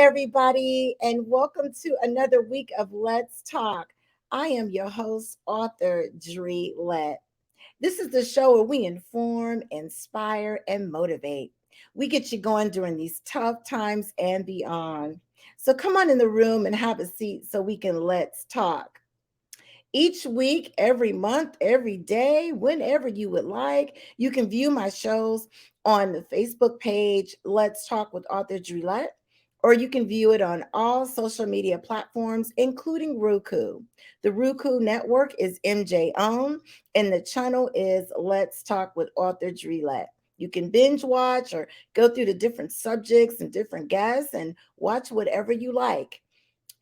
everybody, and welcome to another week of Let's Talk. I am your host, author Lett. This is the show where we inform, inspire, and motivate. We get you going during these tough times and beyond. So come on in the room and have a seat so we can let's talk. Each week, every month, every day, whenever you would like, you can view my shows on the Facebook page, Let's Talk with Author Lett, or you can view it on all social media platforms, including Roku. The Roku network is MJ owned, and the channel is Let's Talk with Author Lett. You can binge watch or go through the different subjects and different guests and watch whatever you like.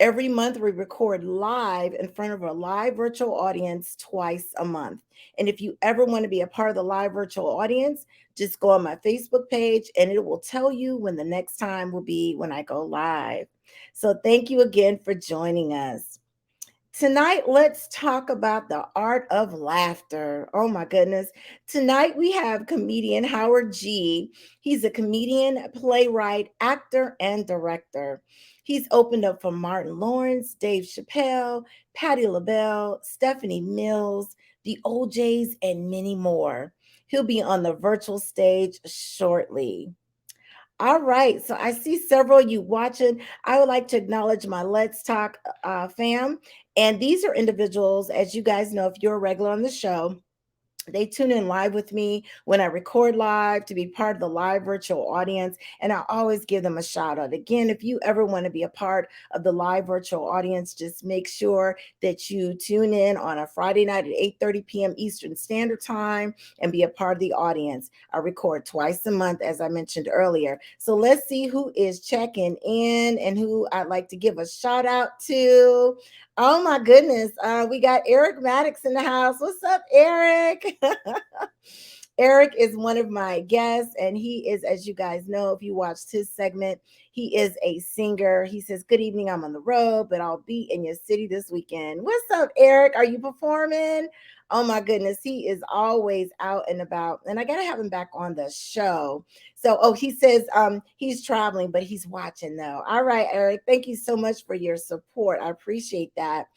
Every month, we record live in front of a live virtual audience twice a month. And if you ever want to be a part of the live virtual audience, just go on my Facebook page and it will tell you when the next time will be when I go live. So, thank you again for joining us. Tonight, let's talk about the art of laughter. Oh my goodness. Tonight, we have comedian Howard G. He's a comedian, playwright, actor, and director. He's opened up for Martin Lawrence, Dave Chappelle, Patti LaBelle, Stephanie Mills, the OJs, and many more. He'll be on the virtual stage shortly. All right. So I see several of you watching. I would like to acknowledge my Let's Talk fam. And these are individuals, as you guys know, if you're a regular on the show, they tune in live with me when I record live to be part of the live virtual audience. And I always give them a shout out. Again, if you ever want to be a part of the live virtual audience, just make sure that you tune in on a Friday night at 8:30 p.m. Eastern Standard Time and be a part of the audience. I record twice a month, as I mentioned earlier. So let's see who is checking in and who I'd like to give a shout out to. Oh my goodness. We got Eric Maddox in the house. What's up, Eric? Eric is one of my guests, and he is, as you guys know, if you watched his segment, he is a singer. He says, "Good evening. I'm on the road, but I'll be in your city this weekend." What's up, Eric? Are you performing? Oh my goodness, he is always out and about, and I gotta have him back on the show. So, he says he's traveling, but he's watching though. All right, Eric, thank you so much for your support. I appreciate that.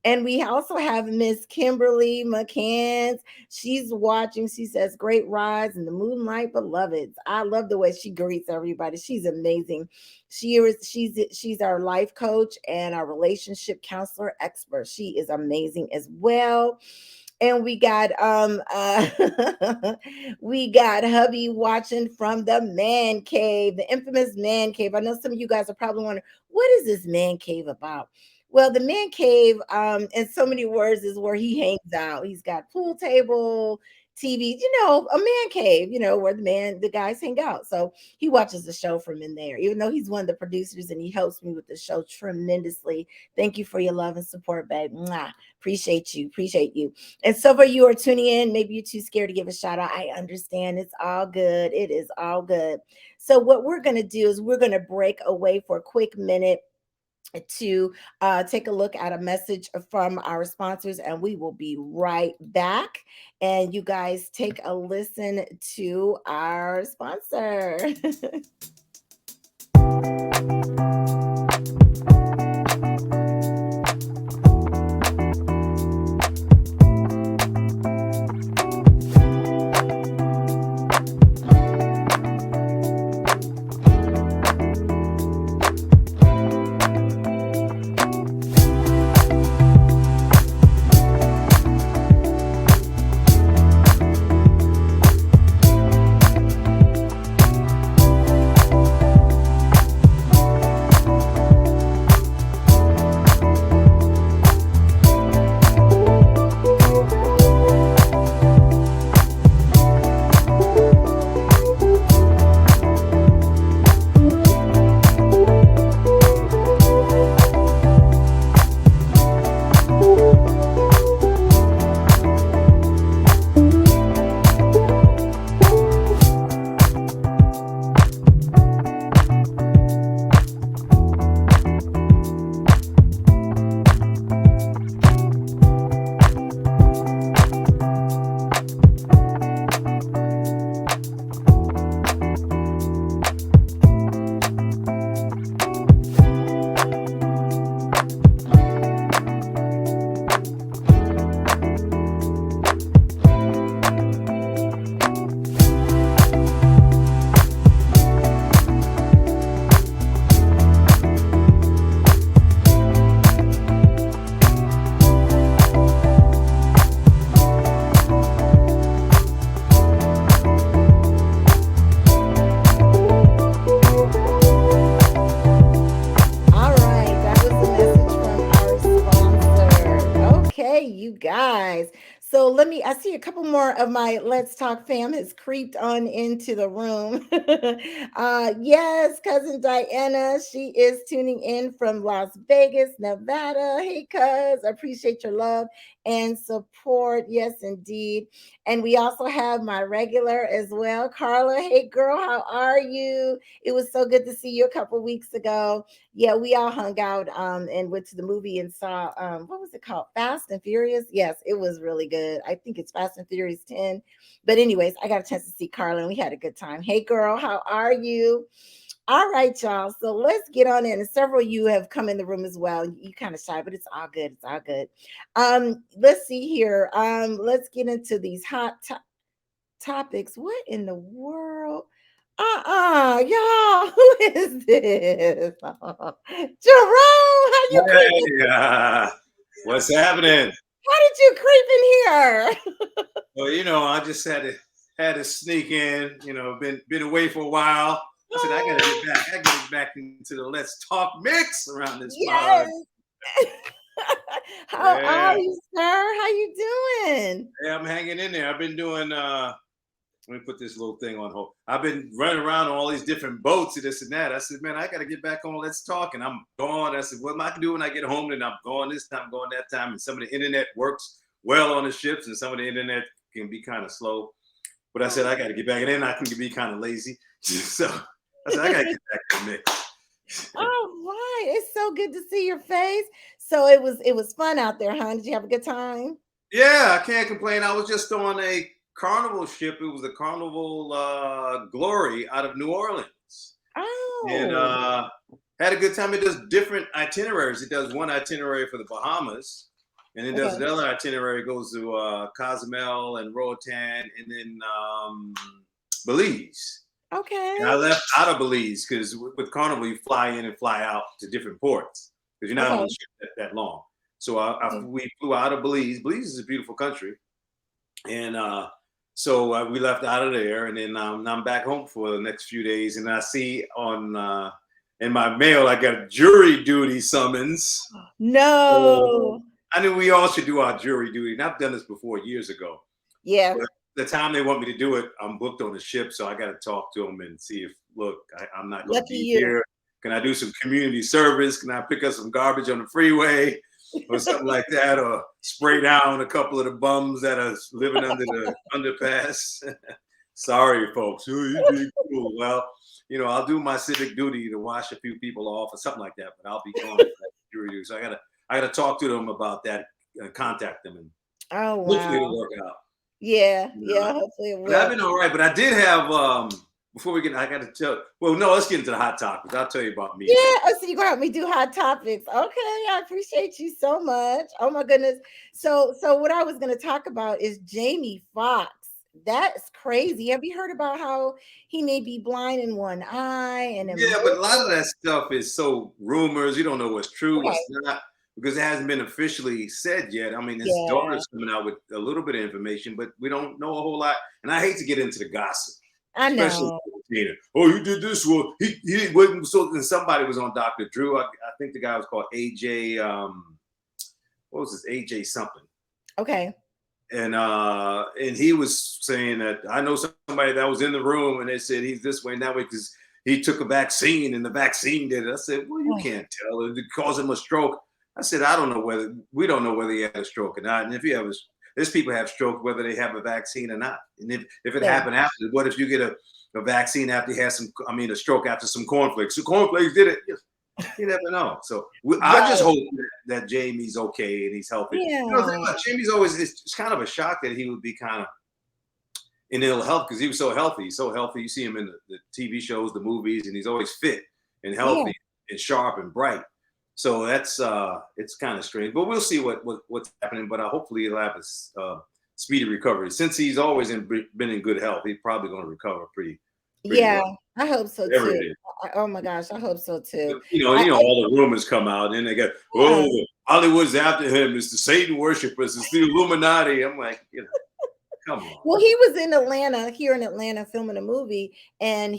And we also have Miss Kimberly McCann. She's watching. She says, "Great rise in the moonlight, beloveds." I love the way she greets everybody. She's amazing. She's our life coach and our relationship counselor expert. She is amazing as well. And we got we got hubby watching from the man cave, the infamous man cave. I know some of you guys are probably wondering, what is this man cave about? Well, the man cave, in so many words, is where he hangs out. He's got pool table, TV, a man cave, where the guys hang out. So he watches the show from in there, even though he's one of the producers and he helps me with the show tremendously. Thank you for your love and support, babe. Mwah. Appreciate you. Appreciate you. And so for you are tuning in, maybe you're too scared to give a shout out. I understand. It's all good. It is all good. So what we're going to do is we're going to break away for a quick minute to take a look at a message from our sponsors, and we will be right back. And you guys take a listen to our sponsor. you guys. So I see a couple more of my Let's Talk fam has creeped on into the room. Yes, cousin Diana, she is tuning in from Las Vegas, Nevada. Hey, cuz, I appreciate your love and support. Yes, indeed. And we also have my regular as well, Carla. Hey, girl, how are you? It was so good to see you a couple weeks ago. Yeah, we all hung out and went to the movie and saw what was it called? Fast and Furious. Yes, it was really good. I think it's Fast and Furious 10. But anyways, I got a chance to see Carla and we had a good time. Hey girl, how are you? All right, y'all. So let's get on in. And several of you have come in the room as well. You kind of shy, but it's all good. It's all good. Let's see here. Let's get into these topics. What in the world? Y'all, who is this? Jerome, how you creeping? Hey, what's happening? How did you creep in here? Well, I just had to sneak in. Been away for a while. I said I gotta get back. I gotta get back into the Let's Talk mix around this Yes. pod. How Yeah, are you, sir? How you doing? yeah, I'm hanging in there. I've been doing. Let me put this little thing on hold. I've been running around on all these different boats and this and that. I said, man, I gotta get back on Let's Talk, and I'm gone. I said, what am I gonna do when I get home? And I'm going this time, going that time. And some of the internet works well on the ships, and some of the internet can be kind of slow. But I said I got to get back, and then I can be kind of lazy. So I said I got to get back to the mix. All right. It's so good to see your face. So it was fun out there, huh? Did you have a good time? Yeah, I can't complain. I was just on a carnival ship. It was the Carnival Glory out of New Orleans, and Oh, had a good time. It does different itineraries. It does one itinerary for the Bahamas, and then does okay. another itinerary goes to Cozumel and Roatan, and then Belize. And I Okay. left out of Belize because with Carnival you fly in and fly out to different ports because you're not on Okay. the ship that long. So we flew out of Belize. Belize is a beautiful country, and so we left out of there, and then I'm back home for the next few days. And I see on in my mail I got a jury duty summons. So No. I knew we all should do our jury duty, and I've done this before years ago. Yeah. But the time they want me to do it, I'm booked on the ship, so I got to talk to them and see if, look, I'm not going to Lucky be you. here. Can I do some community service? Can I pick up some garbage on the freeway or something like that, or spray down a couple of the bums that are living under the underpass? Sorry, folks. Oh, you be cool. Well, I'll do my civic duty to wash a few people off or something like that, but I'll be gone. So I gotta talk to them about that, contact them, and Oh hopefully wow. it'll work out. Yeah. You know, Yeah. Hopefully it but I've will. been all right. But I did have before we get. I got to tell. Well, no, let's get into the hot topics. I'll tell you about me Yeah. in a minute. Oh, so you're gonna help me do hot topics. Okay. I appreciate you so much. Oh my goodness. So what I was gonna talk about is Jamie Foxx. That's crazy. Have you heard about how he may be blind in one eye and Yeah, but a lot of emotional? that stuff is so rumors. You don't know what's true, Okay. what's not, because it hasn't been officially said yet. I mean, his Yeah. daughter's coming out with a little bit of information, but we don't know a whole lot. And I hate to get into the gossip, I especially know. with Tina. Oh, you did this. Well, he wasn't. So then somebody was on Dr. Drew. I think the guy was called AJ. What was his AJ something? Okay. And he was saying that I know somebody that was in the room and they said he's this way and that way because he took a vaccine and the vaccine did it. I said, well, you Oh, can't tell. It caused him a stroke. I said, we don't know whether he had a stroke or not. And if you have there's people have stroke whether they have a vaccine or not. And if it yeah. happened after, what if you get a vaccine after you had a stroke after some cornflakes? So cornflakes did it. You never know. So I just Right. hope that Jamie's okay and he's healthy. The thing Yeah. about Jamie's always, it's kind of a shock that he would be kind of in ill health because he was so healthy. He's so healthy. You see him in the TV shows, the movies, and he's always fit and Yeah. healthy and sharp and bright. So that's it's kind of strange. But we'll see what's happening. But hopefully he'll have a speedy recovery. Since he's always been in good health, he's probably going to recover pretty Yeah. well. I hope so Whatever too. it is. Oh my gosh, I hope so too. But, I all the rumors come out, and they go, yeah. "Oh, Hollywood's after him. It's the Satan worshippers. It's the Illuminati." I'm like, Come on. Well, he was in Atlanta, here in Atlanta, filming a movie, and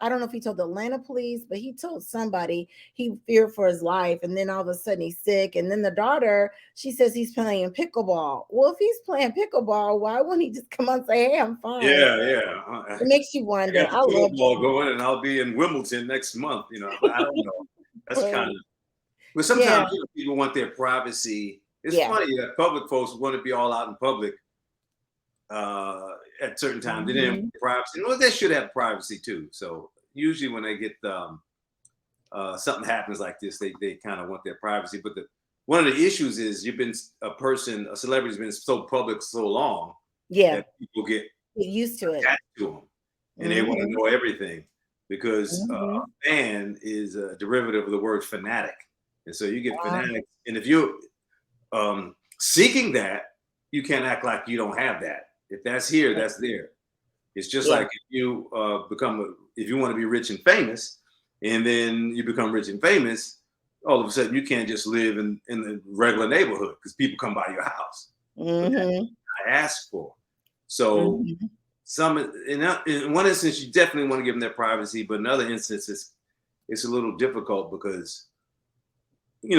I don't know if he told the Atlanta police, but he told somebody he feared for his life, and then all of a sudden he's sick, and then the daughter, she says he's playing pickleball. Well, if he's playing pickleball, why wouldn't he just come on and say, "Hey, I'm fine"? Yeah, yeah. It makes you I wonder. got the I love pickleball going, and I'll be in Wimbledon next month. But I don't know. That's kind right. of. But Yeah, sometimes people want their privacy. It's yeah. funny that public folks want to be all out in public at certain times. They didn't Mhm. want privacy. Well, they should have privacy too. So usually when they get something happens like this, they kind of want their privacy. But one of the issues is you've been a celebrity's been so public so long Yeah, that people get get used to it. attached to them and they want to Mhm, know everything because mhm. a fan is a derivative of the word fanatic. And so you get Wow. fanatics. And if you're seeking that, you can't act like you don't have that. If that's here, that's there. It's just Yeah, like if you if you want to be rich and famous, and then you become rich and famous, all of a sudden you can't just live in the regular neighborhood because people come by your house. But that's mhm, what I asked for. So mhm. in one instance, you definitely want to give them their privacy, but in other instances, it's a little difficult because a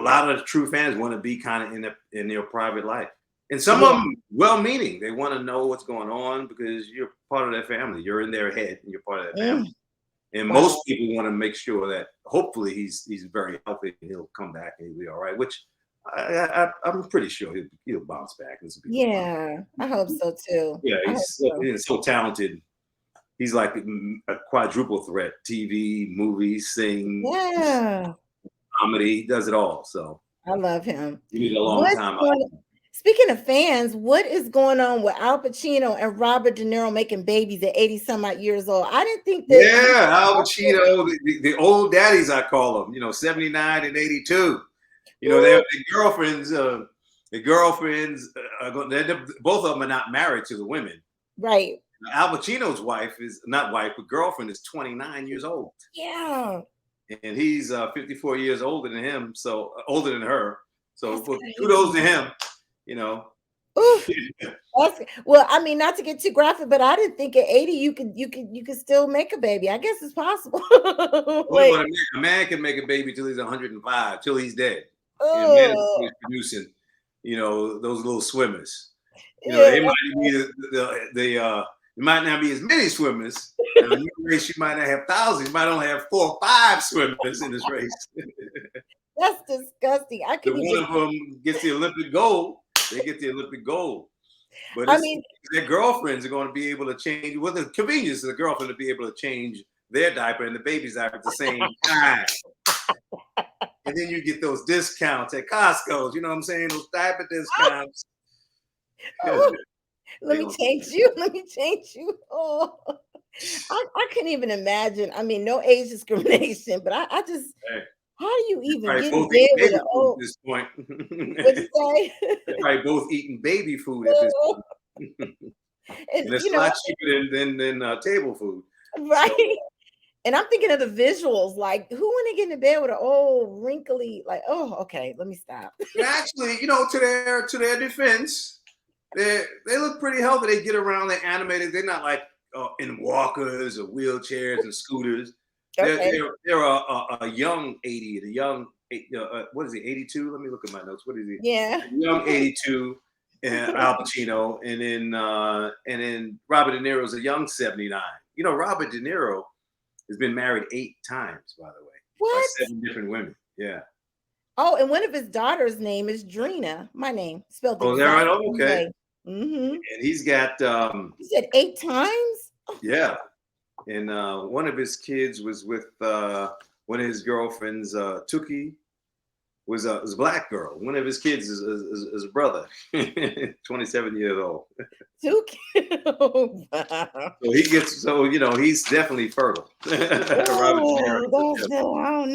lot of the true fans want to be kind of in their private life, and some of Yeah, them well-meaning. They want to know what's going on because you're part of their family. You're in their head, and you're part of their family. mm, And wow. most people want to make sure that hopefully he's very healthy and he'll come back and he'll be all right. Which I'm pretty sure he'll bounce back. This will be no problem. Yeah, I hope so too. Yeah, I hope so. he's so talented. He's like a quadruple threat: TV, movies, sing, Yeah, comedy. He does it all. So I love him. you need a long What's time. going Speaking of fans, what is going on with Al Pacino and Robert De Niro making babies at 80 some odd years old? I didn't think that Yeah, Al Pacino, the old daddies, I call them, 79 and 82. Woo, The girlfriends, both of them are not married to the women. right. Al Pacino's wife is not wife, but girlfriend is 29 years old. Yeah. And he's 54 years older than him, so older than her. So That's well, kudos crazy. to him, you know. Ooh, well, I mean, not to get too graphic, but I didn't think at 80 you could still make a baby. I guess it's possible. Only Like, what a man can make a baby till he's 105, till he's dead. And a man oh, is producing, those little swimmers. yeah. They might be it might not be as many swimmers. Now, in your race, you might not have thousands. You might only have 4 or 5 swimmers in this race. That's disgusting. I If couldn't one even. of them gets the Olympic gold, they get the Olympic gold. But I it's mean, their girlfriends are going to be able to change. Well, the convenience of the girlfriend to be able to change their diaper and the baby's diaper at the same time. And then you get those discounts at Costco's. You know what I'm saying? Those diaper discounts. oh, let They me gonna change you. Let me change you. Oh, I couldn't even imagine. I mean, no age discrimination, but I just, hey, how do you they're even probably get in both bed eating with baby an food at old, this point. what'd you They're say? probably both eating baby food at this point. And, And it's a lot cheaper than table food. So right. And I'm thinking of the visuals, like who want to get in bed with an old wrinkly, like, oh, okay, let me stop. but actually, to their defense, they look pretty healthy. They get around. They're animated. They're not like in walkers or wheelchairs and scooters. They're Okay. they're they're a young 80, the young what is he 82? Let me look at my notes. What is he? Yeah. A young 82, Al Pacino, and then Robert De Niro's a young 79. Robert De Niro has been married 8 times, by the way, by What? 7 different women. Yeah. Oh, and one of his daughter's name is Drina. My name spelled the Oh, is that exact right? Oh, same okay. way. Mm-hmm. And he's got You said 8 times? yeah. And one of his kids was with one of his girlfriends, Tookie, was a black girl. One of his kids is a brother, 27 years old. Too cute. Wow. He's definitely fertile. Robert De Niro. Oh, that's no, I don't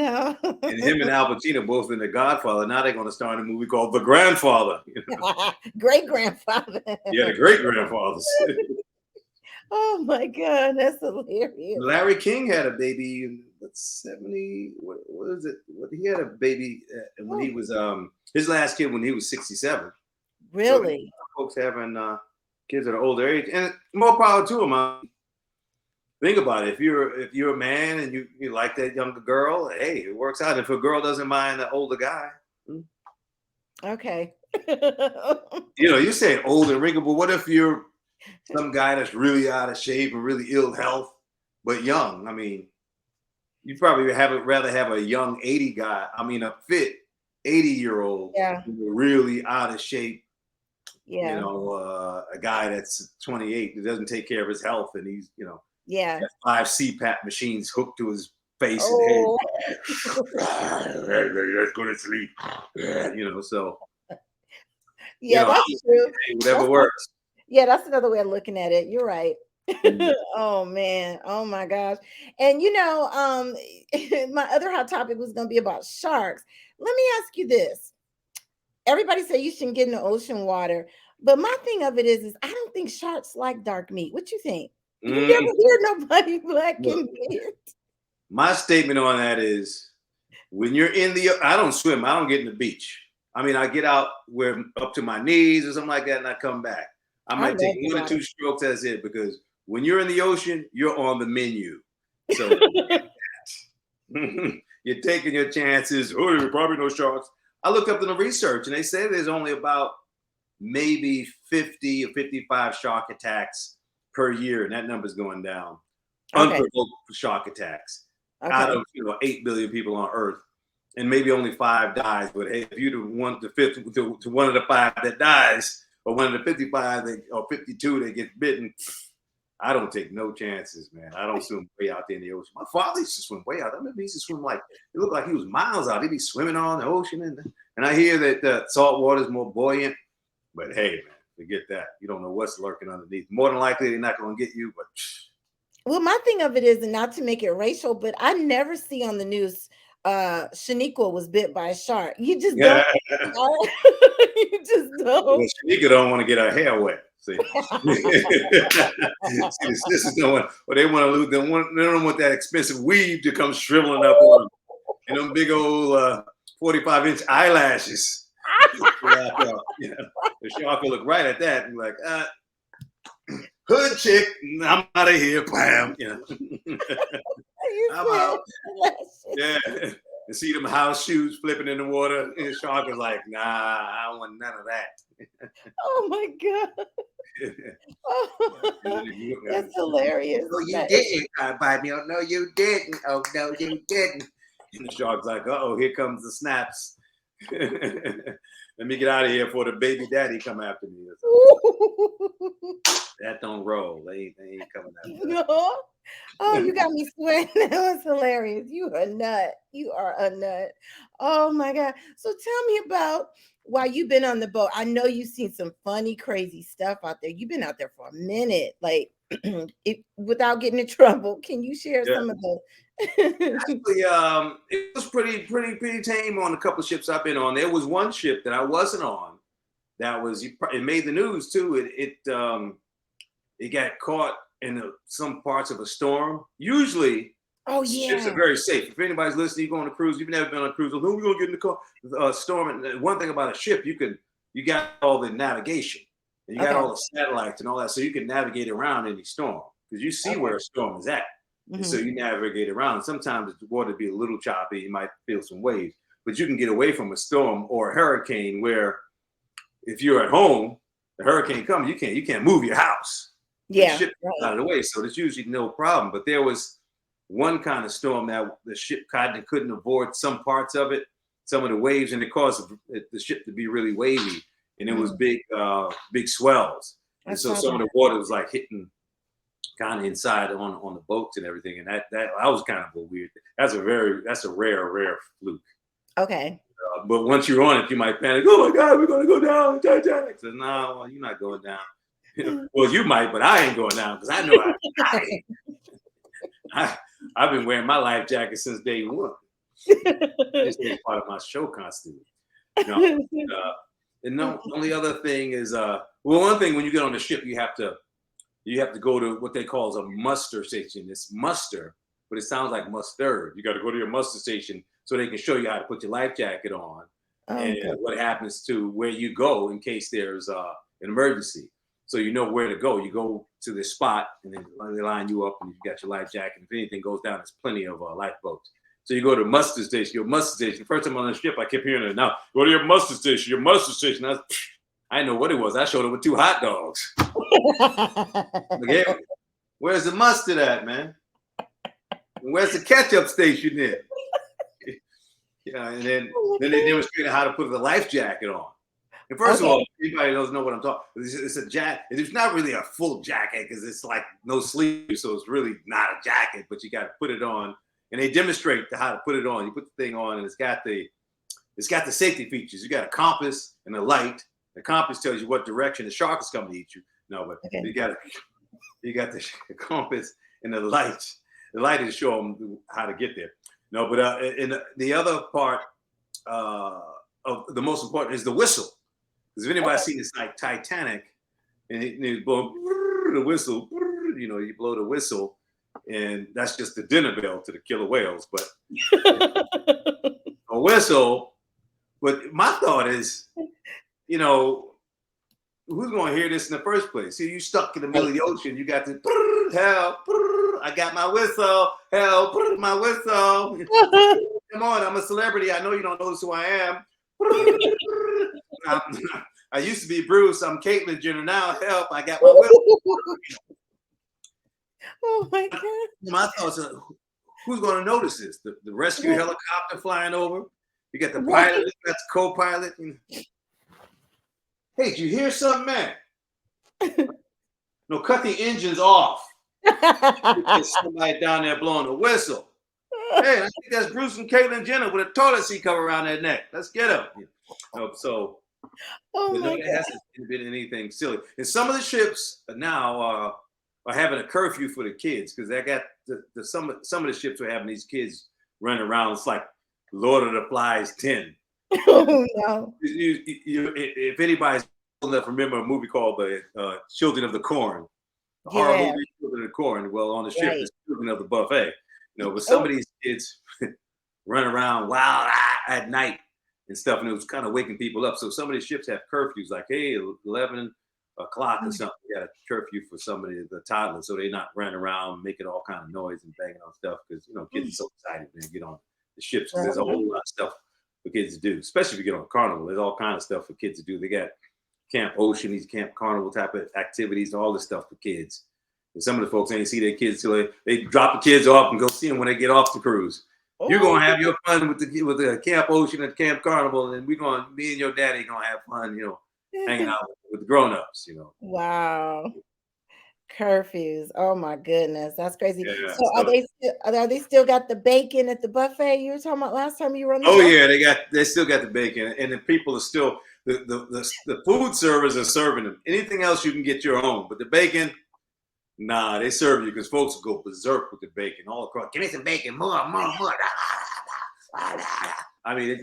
And him and know. Al Pacino both in The Godfather. Now they're going to star in a movie called The Grandfather. Great grandfather. Yeah, the great grandfathers. Oh my God, that's hilarious. Larry King had a baby in 70. What is it? He had a baby when Oh, he was his last kid when he was 67. So really? folks having kids at an older age, and more power to them. Think about it. If you're a man and you like that younger girl, hey, it works out. If a girl doesn't mind the older guy, Okay. you're saying old and wrinkled, but what if you're some guy that's really out of shape and really ill health, but young? I mean, you probably rather have a young 80 guy. I mean, a fit 80-year-old, Yeah. really out of shape. Yeah. A guy that's 28 who doesn't take care of his health, and he's Yeah. got 5 CPAP machines hooked to his face and head. Oh. Let's go to sleep. So Yeah, that's true. whatever That's works. Yeah, that's another way of looking at it. You're right. Mhm. Oh man. Oh my gosh. And my other hot topic was gonna be about sharks. Let me ask you this. Everybody say you shouldn't get in the ocean water, but my thing of it is I don't think sharks like dark meat. What you think? You never Mm, hear nobody black Look, and it. my statement on that is when you're I don't swim. I don't get in the beach. I mean, I get out where up to my knees or something like that, and I come back. I I might take love the 1 or 2 strokes. That's it. Because when you're in the ocean, you're on the menu. So water. you're taking your chances. Oh, there probably no sharks. I looked up in the research, and they say there's only about maybe 50 or 55 shark attacks per year, and that number's going down. Okay. Unprovoked shark attacks out Okay. of 8 billion people on Earth, and maybe only 5 dies. But hey, if you're the fifth to one of the 5 that dies, or one of the 55 or 52 that get bitten, I don't take no chances, man. I don't swim way out there in the ocean. My father used to swim way out. I remember he used to swim it looked like he was miles out. He'd be swimming on the ocean, and I hear that salt water is more buoyant. But hey, man, forget that. You don't know what's lurking underneath. More than likely, they're not going to get you. But Well, my thing of it is, and not to make it racial, but I never see on the news Shaniqua was bit by a shark. You just yeah, don't. You just well, don't. Shanika don't want to get her hair wet. See, see, the sisters don't want, or they want to lose. They don't want that expensive weave to come shriveling up on them, and them big old 45-inch eyelashes. The shark will look right at that and be like, hood chick, I'm out of here, bam. You I'm said out. Yeah. And see them house shoes flipping in the water. And the shark is like, nah, I don't want none of that. oh my god. Oh, that's hilarious. No, you That is- didn't, Bobby. Oh, no, you didn't. Oh, no, you didn't. And the shark's like, oh, here comes the snaps. Let me get out of here before the baby daddy come after me. That don't roll. They ain't coming after me. no. Oh, you got me sweating. That was hilarious. You are a nut. You are a nut. Oh my God. So tell me about why you've been on the boat. I know you've seen some funny, crazy stuff out there. You've been out there for a minute. Like without getting in trouble, can you share Yeah. some of the Actually, it was pretty tame on a couple of ships I've been on. There was one ship that I wasn't on that it made the news too. It got caught in some parts of a storm. Usually, Oh ships are yeah. very safe. If anybody's listening, you go on a cruise. You've never been on a cruise. Who are we gonna get in the storm? And one thing about a ship, you got all the navigation, and you got Okay. all the satellites and all that, so you can navigate around any storm because you see Okay. where a storm is at. And so Mhm. you navigate around. Sometimes the water be a little choppy. You might feel some waves, but you can get away from a storm or a hurricane where if you're at home, the hurricane comes, you can't move your house. The Yeah. ship Right. out of the way. So there's usually no problem. But there was one kind of storm that the ship kind of couldn't avoid some parts of it, some of the waves, and it caused the ship to be really wavy. And it was Mm, big swells. I And so saw some of that. the water was like hitting kind of inside on the boats and everything, and that was kind of a weird thing. That's a rare fluke. Okay. But once you're on it, you might panic. Oh my God, we're gonna go down, Titanic. So no, well, you're not going down. Well, you might, but I ain't going down because I know I've been wearing my life jacket since day one. It's been part of my show costume. No, and the only other thing is, one thing when you get on the ship, you have to go to what they call a muster station. It's muster, but it sounds like mustard. You got to go to your muster station so they can show you how to put your life jacket on and Okay. what happens to where you go in case there's an emergency. so you know where to go. You go to this spot, and then they line you up, and you got your life jacket. If anything goes down, there's plenty of lifeboats. So you go to muster station. Your muster station. The first time on the ship, I kept hearing it. Now go to your muster station. Your muster station. I didn't know what it was. I showed up with 2 hot dogs. Like, hey, where's the mustard at, man? Where's the ketchup station then? Yeah, and then they demonstrated how to put the life jacket on. And first of all, anybody doesn't know what I'm talking. It's a jacket. It's not really a full jacket because it's like no sleeves, so it's really not a jacket. But you got to put it on, and they demonstrate how to put it on. You put the thing on, and it's got the safety features. You got a compass and a light. The compass tells you what direction the shark is coming to eat you. No, but you got the compass and the light. The light is show them how to get there. No, but in the other part of the most important is the whistle. Because if anybody's seen this like Titanic, and you blow the whistle, you blow the whistle, and that's just the dinner bell to the killer whales. But a whistle. But my thought is, who's going to hear this in the first place? See, you stuck in the middle of the ocean. You got the help. I got my whistle. Help, my whistle. Come on, I'm a celebrity. I know you don't notice who I am. I used to be Bruce. I'm Caitlyn Jenner now. Help, I got my whistle. Oh my God. My thoughts are, who's going to notice this? The rescue helicopter flying over. You got the pilot, you got the co-pilot. Hey, did you hear something, man? No, cut the engines off. There's somebody down there blowing a whistle. Hey, I think that's Bruce and Caitlyn Jenner with a toilet seat cover around their neck. Let's get them. So it hasn't been anything silly. And some of the ships now are having a curfew for the kids because they got some of the ships are having these kids running around. It's like Lord of the Flies 10. Oh no! If anybody's old enough, remember a movie called the Children of the Corn. The horror movie Children of the Corn. Well, on the ship, it's Children of the Buffet. But some of these kids run around wild at night and stuff, and it was kind of waking people up. So some of these ships have curfews, like 11 o'clock or something. You got a curfew for some of the toddlers, so they're not running around making all kind of noise and banging on stuff because kids are so excited when they get on the ships. There's a whole lot of stuff for kids to do, especially if you get on Carnival. There's all kinds of stuff for kids to do. They got Camp Ocean, these Camp Carnival type of activities, all this stuff for kids. And some of the folks ain't see their kids till they drop the kids off and go see them when they get off the cruise. You're gonna have your fun with the Camp Ocean and Camp Carnival, and me and your daddy gonna have fun, hanging out with the grown-ups, Wow. Curfews. Oh my goodness, that's crazy. Yeah, so are they still got the bacon at the buffet you were talking about last time you were on the show? show? They still got the bacon, and the people are still the food servers are serving them. Anything else you can get your own, but the bacon, nah, they serve you because folks will go berserk with the bacon all across. Give me some bacon, more. I mean,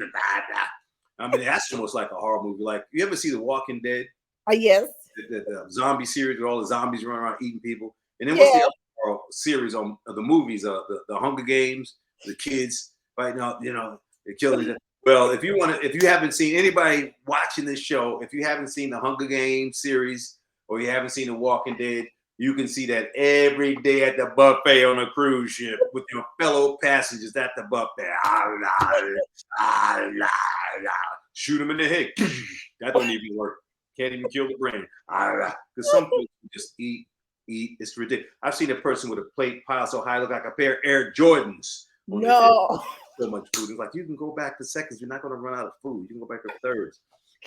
that's almost like a horror movie. Like, you ever see The Walking Dead? Yes. The zombie series where all the zombies run around eating people. And then what's the other series on the movies? The Hunger Games, the kids fighting out, they're killing them. Well, if you haven't seen anybody watching this show, if you haven't seen the Hunger Games series or you haven't seen The Walking Dead, you can see that every day at the buffet on a cruise ship with your fellow passengers at the buffet. Shoot them in the head. That don't even work. Can't even kill the brain. Because some people just eat. It's ridiculous. I've seen a person with a plate piled so high, look like a pair of Air Jordans. No. So much food. It's like, you can go back to seconds. You're not going to run out of food. You can go back to thirds.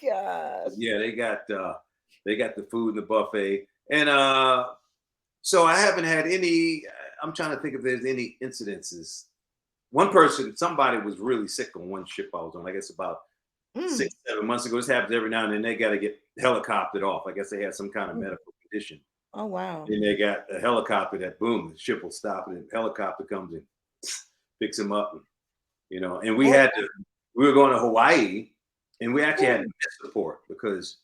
God. Yeah, they got the food in the buffet. And so I haven't had any, I'm trying to think if there's any incidences. Somebody was really sick on one ship I was on, I guess about 6-7 months ago. This happens every now and then. They got to get helicoptered off. I guess they had some kind of medical condition. Oh, wow. And they got a helicopter that, boom, the ship will stop and the helicopter comes and picks them up. And we were going to Hawaii and we actually had to miss the port because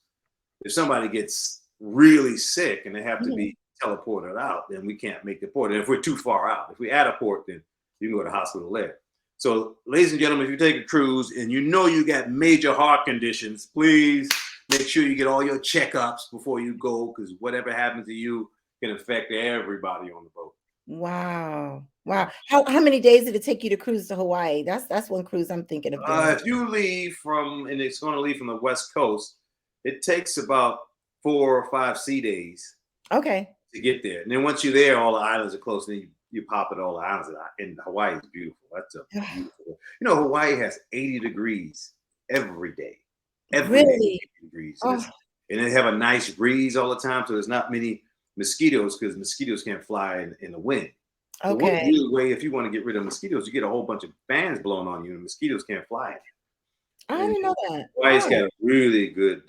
if somebody gets really sick and they have to be teleported out, then we can't make the port. And if we're too far out, if we're at a port, then you can go to hospital there. So, ladies and gentlemen, if you take a cruise and you got major heart conditions, please make sure you get all your checkups before you go, because whatever happens to you can affect everybody on the boat. Wow. Yeah. Wow. How many days did it take you to cruise to Hawaii? That's one cruise I'm thinking of doing. If you leave from, and it's going to leave from the West Coast, it takes about 4 or 5 sea days Okay. to get there. And then once you're there, all the islands are close. And then you pop at all the islands. And Hawaii is beautiful. That's a beautiful. Hawaii has 80 degrees every day. Every day, Really? 80 degrees. Oh, And they have a nice breeze all the time. So there's not many mosquitoes, because mosquitoes can't fly in the wind. The one okay. really way, if you want to get rid of mosquitoes, you get a whole bunch of fans blowing on you, and mosquitoes can't fly. I And didn't know that. Hawaii's Wow. got a really good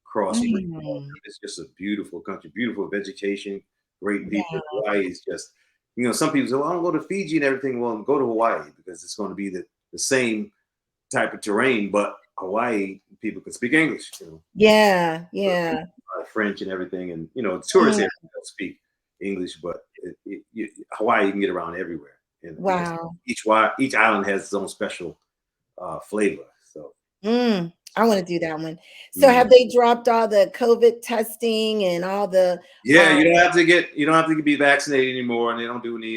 cross rainfall. Mm, It's just a beautiful country, beautiful vegetation, great people. yeah. Hawaii is just, some people say, well, I don't go to Fiji and everything. Well, go to Hawaii, because it's going to be the same type of terrain, but Hawaii people can speak English, Yeah. Yeah. French and everything. And, tourists Mm, here don't speak English, but Hawaii, you can get around everywhere. And because wow. each island has its own special flavor. So, I want to do that one. So mhm. have they dropped all the COVID testing and all the Yeah, you don't have to be vaccinated anymore, and they don't do any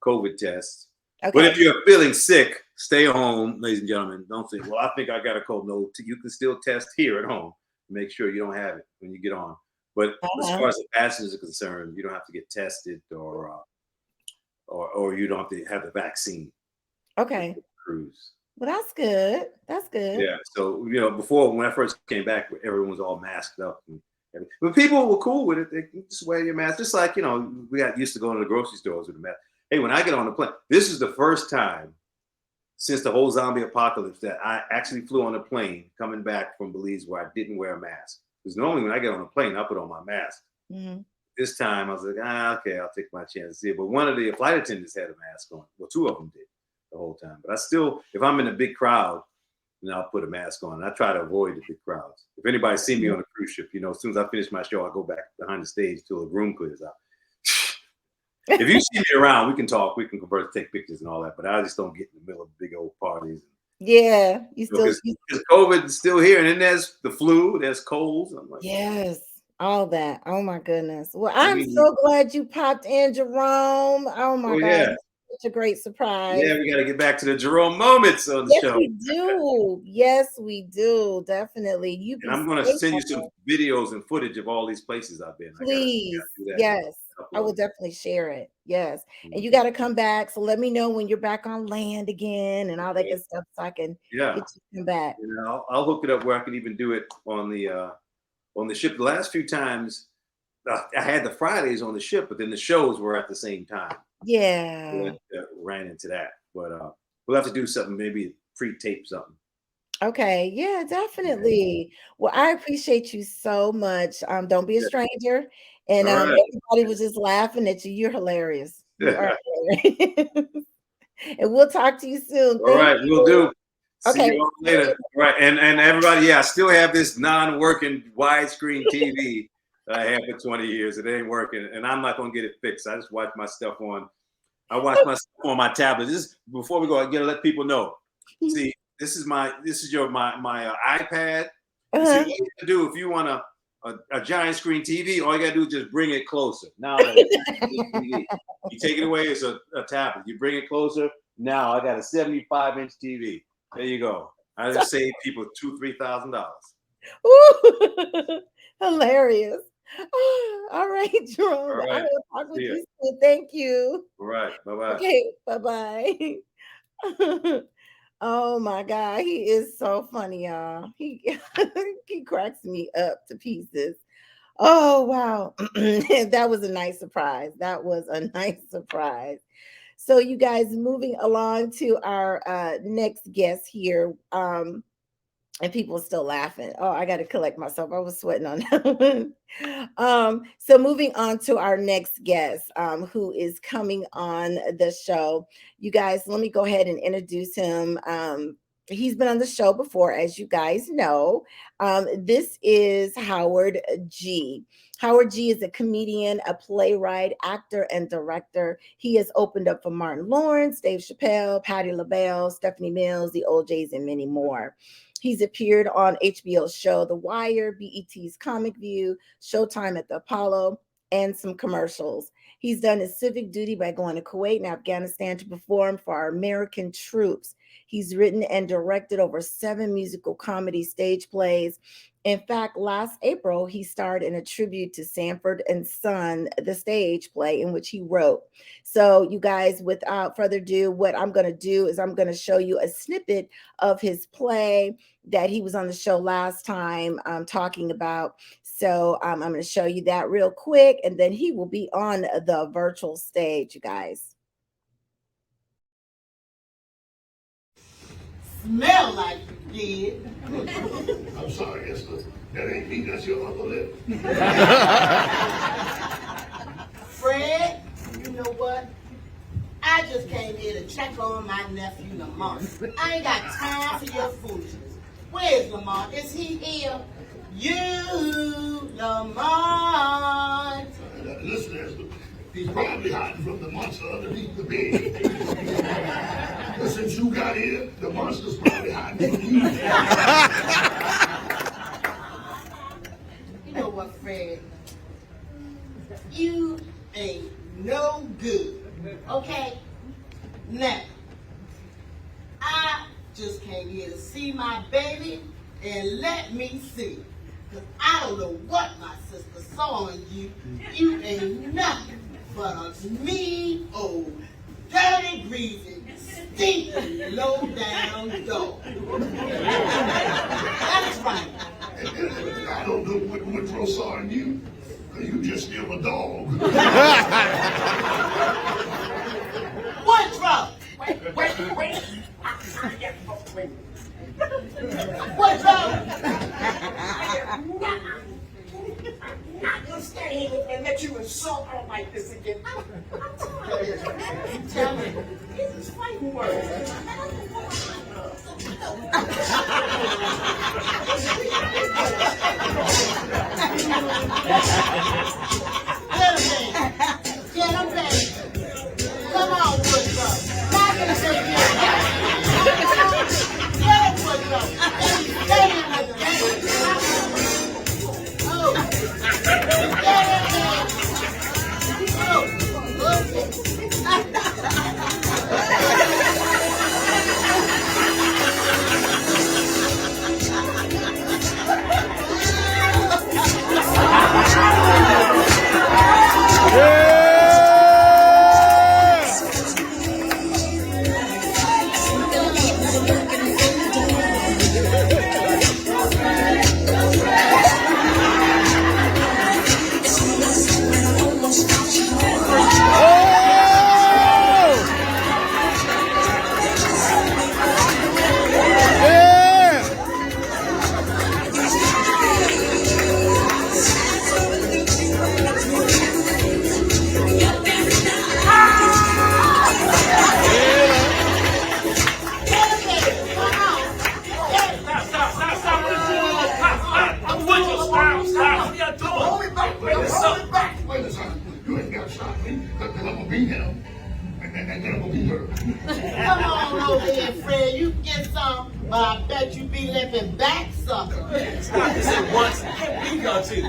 COVID tests. But if okay. you're feeling sick, stay home, ladies and gentlemen. Don't say, "Well, I think I got a cold." No, you can still test here at home. Make sure you don't have it when you get on. But as Uh-huh. far as the passengers are concerned, you don't have to get tested, or you don't have to have the vaccine to Okay. cruise. Well, that's good. That's good. Yeah. So before, when I first came back, everyone was all masked up, and everything. But people were cool with it. They can just wear your mask, just like we got used to going to the grocery stores with a mask. Hey, when I get on the plane, this is the first time since the whole zombie apocalypse that I actually flew on a plane coming back from Belize where I didn't wear a mask. Because normally when I get on a plane, I put on my mask. Mhm. This time I was like, okay, I'll take my chances here. But one of the flight attendants had a mask on. Well, two of them did the whole time. But I still, if I'm in a big crowd, I'll put a mask on. And I try to avoid the big crowds. If anybody see me on a cruise ship, as soon as I finish my show, I go back behind the stage till the room clears out. If you see me around, we can talk, we can converse, take pictures and all that. But I just don't get in the middle of big old parties. Yeah. You still Because COVID is still here. And then there's the flu, there's colds. I'm like, yes. All that. Oh my goodness. Well, I I'm mean, so glad you popped in, Jerome. Oh my oh God. yeah. Such a great surprise. Yeah, we got to get back to the Jerome moments on the Yes, show. we do. Yes, we do. Definitely. You And be I'm going to safe send you out some there. videos and footage of all these places I've been. I gotta Please. do that. Yes. I will Upload definitely share it. Yes. And you it. got to come back. So let me know when you're back on land again and all that Okay. good stuff so I can Yeah. get you to come back. I'll hook it up where I can even do it on the ship. The last few times I had the Fridays on the ship, but then the shows were at the same time. Yeah. Ran into that, but we'll have to do something, maybe pre-tape something. Okay. Yeah, definitely. Well, I appreciate you so much. Don't be a Yeah. stranger. And All right. everybody was just laughing at you. You're hilarious. You are hilarious. And we'll talk to you soon. All Thank right, we'll you. do. See Okay. you all later. All right, and everybody, yeah, I still have this non-working widescreen TV that I had for 20 years. It ain't working, and I'm not gonna get it fixed. I just watch my stuff on. I watch my stuff on my tablet. This before we go. I gotta let people know. See, this is my iPad. And see, Uh-huh. what you can do if you want a giant screen TV, all you gotta do is just bring it closer. Now I got a TV. You take it away, it's a tablet. You bring it closer. Now I got a 75-inch TV. There you go. I just saved people $2,000-$3,000. Ooh, hilarious. All right, All Jerome. I right. will talk with See ya. you soon. Thank you. All right. Bye bye. Okay, bye-bye. Oh my God, he is so funny, y'all. He he cracks me up to pieces. Oh wow. That was a nice surprise. That was a nice surprise. So you guys moving along to our next guest here. And people are still laughing. Oh, I got to collect myself. I was sweating on that one. So moving on to our next guest, who is coming on the show. You guys, let me go ahead and introduce him. He's been on the show before, as you guys know. This is Howard G. Howard G is a comedian, a playwright, actor, and director. He has opened up for Martin Lawrence, Dave Chappelle, Patti LaBelle, Stephanie Mills, the OJs, and many more. He's appeared on HBO's show The Wire, BET's Comic View, Showtime at the Apollo, and some commercials. He's done his civic duty by going to Kuwait and Afghanistan to perform for our American troops. He's written and directed over 7 musical comedy stage plays. In fact, last April, he starred in a tribute to Sanford and Son, the stage play in which he wrote. So, you guys, without further ado, what I'm going to do is I'm going to show you a snippet of his play that he was on the show last time talking about. So I'm going to show you that real quick, and then he will be on the virtual stage, you guys. Smell like you did. I'm sorry, Esther. That ain't me, that's your upper lip. Fred, you know what? I just came here to check on my nephew Lamont. I ain't got time for your foolishness. Where's Lamont? Is he here? You, Lamont. Listen, Esther. He's probably hiding from the monster underneath the bed. But since you got here, the monster's probably hiding from you. You know what, Fred? You ain't no good. Okay? Now, I just came here to see my baby and let me see. Because I don't know what my sister saw in you. You ain't nothing but a mean, old, dirty, greasy, stinking, low-down dog. That's right. I don't know what Woodrow saw in you, because you just still a dog. Woodrow! Wait. Woodrow! Not gonna stand here and let you insult her like this again. Tell me. This is fighting words. Get him back. Come on, Woodrow. Not gonna say get him back. Get him, Woodrow. Stay in the game. Oh. Get him back. Oh. Okay. Come on over here, Fred. You can get some, but I bet you be living back something. Stop this at once. I can't believe y'all two.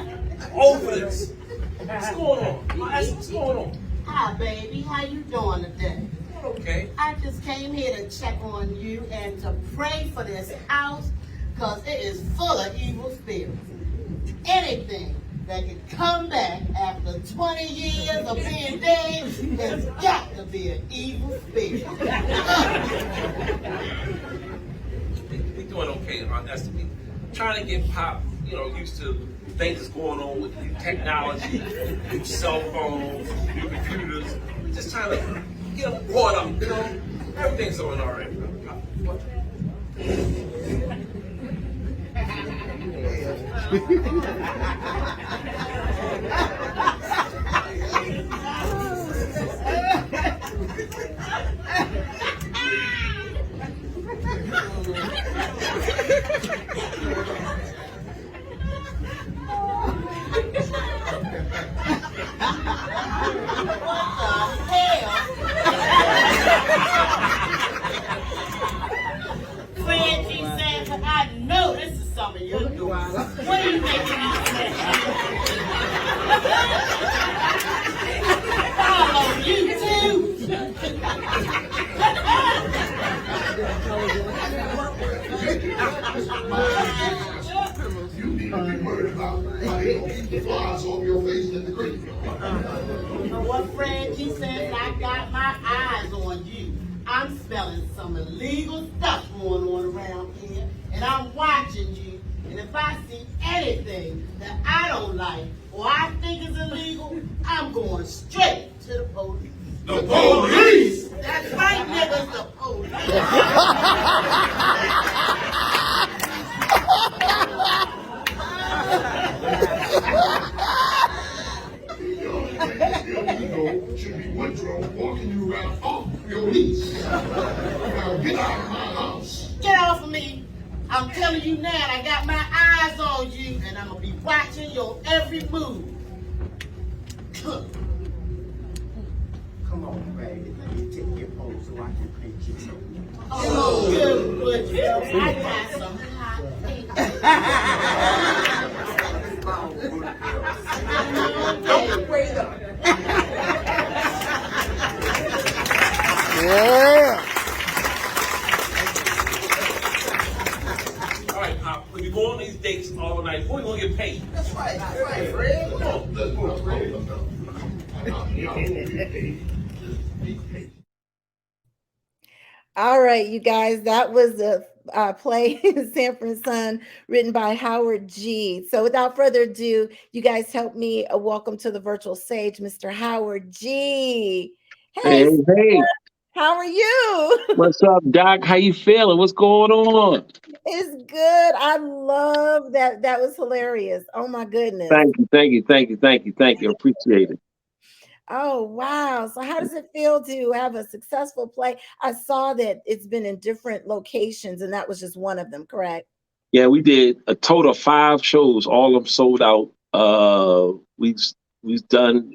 Over this. What's going on? What's going on? Hi, baby. How you doing today? Okay. I just came here to check on you and to pray for this house because it is full of evil spirits. Anything that can come back after 20 years of being dead has got to be an evil spirit. We doing okay, Aunt Esther. We trying to get Pop, used to things that's going on with new technology, new cell phones, new computers. We just trying to get them brought up, Everything's going all right. What do you think about follow you too? You need to be worried about how they gonna keep the flies off your face in the graveyard. What Fred G says, I got my eyes on you. I'm smelling some illegal stuff going on around here, and I'm watching you. And if I see anything that I don't like or I think is illegal, I'm going straight to the police. The police! That's right, niggas, the police. Your ego should be Woodrow walking you around off your leash. Now get out of my house. Get off of me. I'm telling you now, I got my eyes on you, and I'm going to be watching your every move. Come on, baby. Let me take your pose so I can paint you something. Oh, good, Woodrow. I got some hot pink. Yeah. All right, when you go on these dates all night, who are you gonna get paid? That's right, Fred. Come on. Let's go, Fred. Y'all won't be paid. Just be paid. All right, you guys, that was a play, Sanford & Son, written by Howard G. So without further ado, you guys help me welcome to the virtual stage, Mr. Howard G. Hey, hey, how are you? what's up, Doc? How you feeling? What's going on? It's good. I love that. That was hilarious. Oh my goodness. Thank you, thank you, thank you, thank you, thank you. Appreciate it. Oh, wow. So how does it feel to have a successful play? I saw that it's been in different locations, and that was just one of them, correct? Yeah, we did a total of 5 shows, all of them sold out. We've done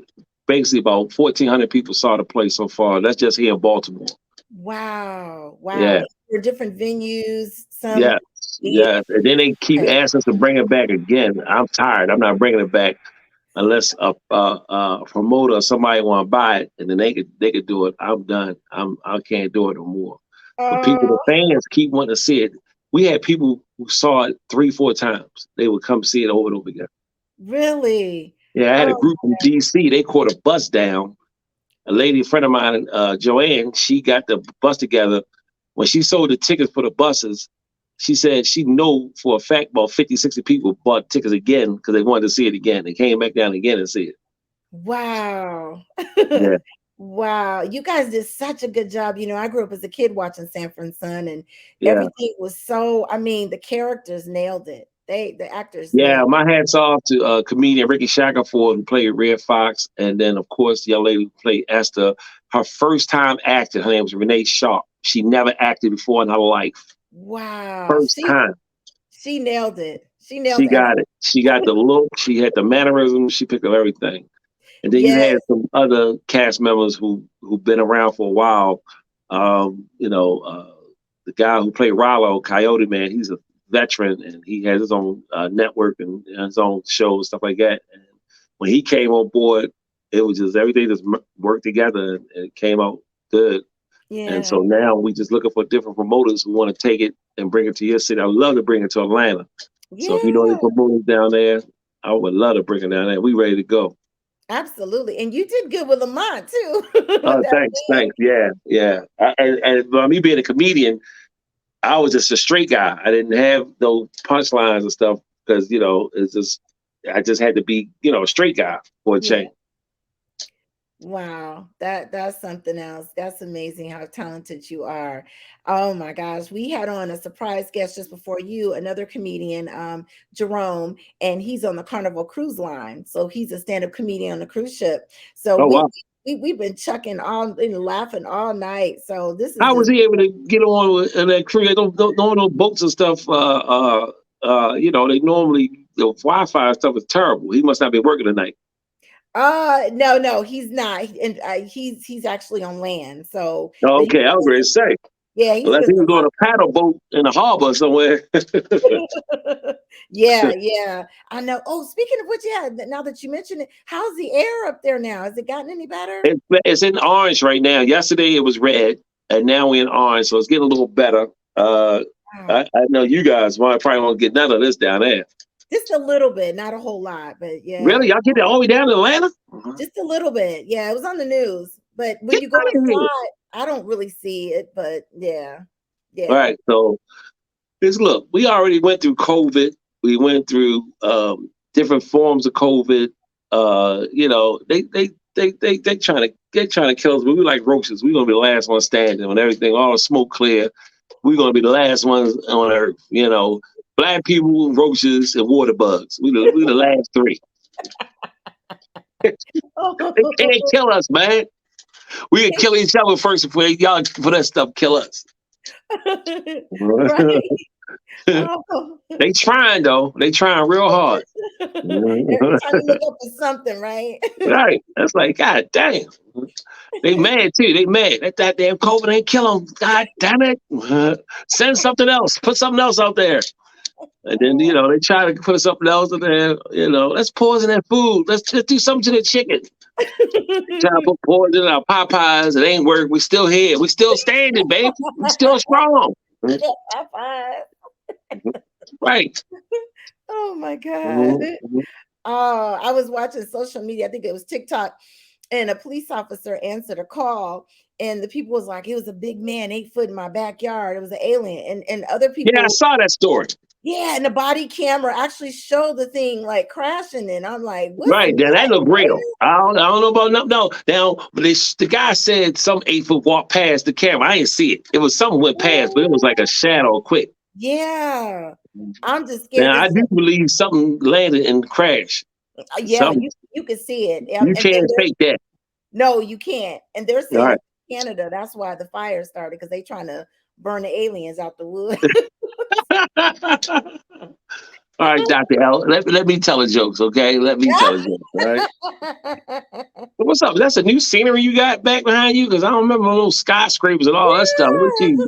basically about 1,400 people saw the play so far. That's just here in Baltimore. Wow. Wow. Yeah. For different venues. Some Yeah, yeah. And then they keep asking us to bring it back again. I'm tired. I'm not bringing it back unless a promoter or somebody want to buy it, and then they could do it. I'm done. I can't do it no more. But people, the fans keep wanting to see it. We had people who saw it 3-4 times. They would come see it over and over again. Really? Yeah, I had a group from DC. They caught a bus down. A lady, a friend of mine, Joanne, she got the bus together. When she sold the tickets for the buses, she said she know for a fact about 50, 60 people bought tickets again because they wanted to see it again. They came back down again and see it. Wow. Yeah. Wow. You guys did such a good job. You know, I grew up as a kid watching Sanford & Son, and Yeah. everything was so, I mean, the characters nailed it. The actors. Yeah, nailed my hats off to comedian Ricky Shackelford, who played Red Fox, and then of course the young lady who played Esther. Her first time acting, her name was Renee Sharp. She never acted before in her life. Wow. First time. She nailed it. She nailed She it. got it. She got the look. She had the mannerisms. She picked up everything. And then you Yes. had some other cast members who've been around for a while. The guy who played Rollo, Coyote Man, he's a veteran, and he has his own network and his own show and stuff like that. And when he came on board, it was just everything just worked together, and it came out good. Yeah. And so now we just looking for different promoters who want to take it and bring it to your city. I would love to bring it to Atlanta. Yeah. So if you know any promoters down there, I would love to bring it down there. We ready to go. Absolutely. And you did good with Lamont too. Oh, thanks. Yeah. And by me being a comedian, I was just a straight guy. I didn't have no punchlines and stuff because, I just had to be, a straight guy for a change. Wow, that's something else. That's amazing how talented you are. Oh my gosh, we had on a surprise guest just before you, another comedian, JeROME, and he's on the Carnival Cruise Line. So he's a stand-up comedian on the cruise ship. So wow. we've been chucking and laughing all night. So this is How was he able to get on with that cruise? They don't know boats and stuff. They normally the Wi-Fi and stuff is terrible. He must not be working tonight. No, he's not. And he's actually on land. So okay, I was ready to say. Yeah, he's Unless been he was a on a paddle boat in the harbor somewhere. lot. Yeah, yeah. I know. Oh, speaking of which, yeah, now that you mention it, how's the air up there now? Has it gotten any better? It's in orange right now. Yesterday it was red, and now we're in orange, so it's getting a little better. Wow. I know you guys probably won't get none of this down there. Just a little bit, not a whole lot, but yeah, Really? Y'all get it all the way down to Atlanta? just a little bit. Yeah, it was on the news. But when Get you go out of here. inside, I don't really see it, but yeah. All Yeah. right, so look, we already went through COVID. We went through different forms of COVID. You know, they trying to kill us, but we like roaches. We're gonna be the last one standing when everything all the smoke clear. We're gonna be the last ones on earth. You know, black people, roaches, and water bugs. We the last three. They can't kill us, man. We can kill each other first before y'all for that stuff kill us. Right. Oh. They trying though. They trying real hard. Every time you look up for something, right? Right. That's like, God damn. They mad too. They mad. That damn COVID ain't kill them. God damn it. Send something else. Put something else out there. And then, you know, they try to put something else in there. You know, let's poison that food. Let's do something to the chicken. Try to put poison in our Popeyes. It ain't work. We still here. We still standing, baby. We still strong. Right. Oh my God. Mhm. Oh, I was watching social media. I think it was TikTok, and a police officer answered a call, and the people was like, "It was a big man, 8 foot in my backyard. It was an alien." And other Yeah, I people, saw that story. yeah, and the body camera actually showed the thing like crashing. And I'm like, "What's Right, then that that?" look real. I don't know about no. Now, but the guy said some 8 foot walked past the camera. I didn't see it. It was something went past, but it was like a shadow quick. Yeah, I'm just scared. Now I do believe something landed and crashed. Yeah, Something you can see it. you And then can't fake that. no, you can't. And they're All saying right. in Canada, that's why the fire started, because they trying to burn the aliens out the wood. All right, Dr. L. Let me tell the jokes, okay? Let me tell the jokes. All right. What's up? That's a new scenery you got back behind you? Because I don't remember all those skyscrapers and all that stuff. Yeah, it's the same.